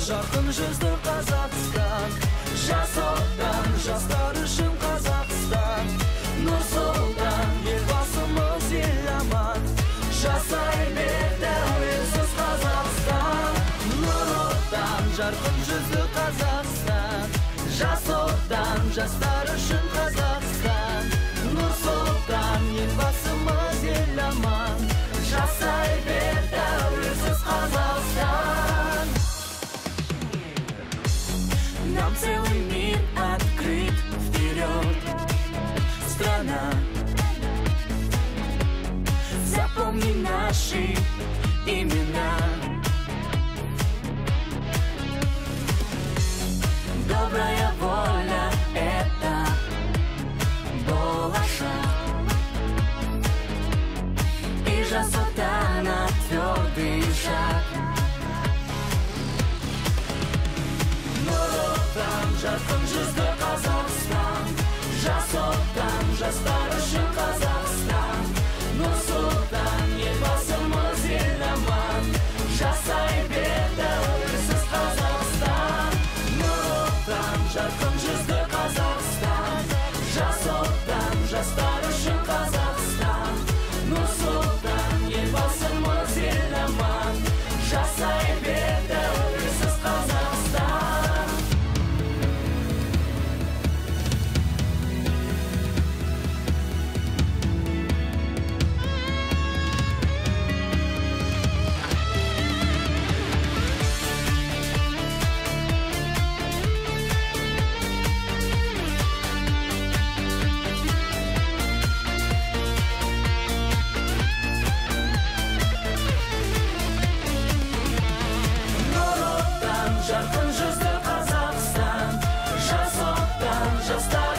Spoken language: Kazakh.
жарқын жүзді Қазақстан, жас отан, жастар үшін Қазақстан. Нұр сұлтан, елбасымыз ел аман, жасай бер тәуелсіз Қазақстан. Нұр отан, жарқын жүзді Қазақстан, жас отан, жастар үшін Қазақстан. Нұр сұлтан, елбасымыз ел аман, жасай бер тәуелсіз Қазақстан. Нам целый мир открыт, вперед, страна. Запомни наши имена. Добрая воля — это болашак, и жас отана твердый шаг. Нұр отан, жарқын жүзді Қазақстан, жас отан, жастар үшін Қазақстан. Нұр сұлтан, елбасымыз ел аман, жасай бер тәуелсіз Қазақстан. Нұр отан, жарқын жүзді Қазақстан, жас отан, жастар үшін Қазақстан. Нұр сұлтан, елбасымыз ел аман, жасай бер тәуелсіз Қазақстан. Жарқын жүзді Қазақстан, жас отан, жастар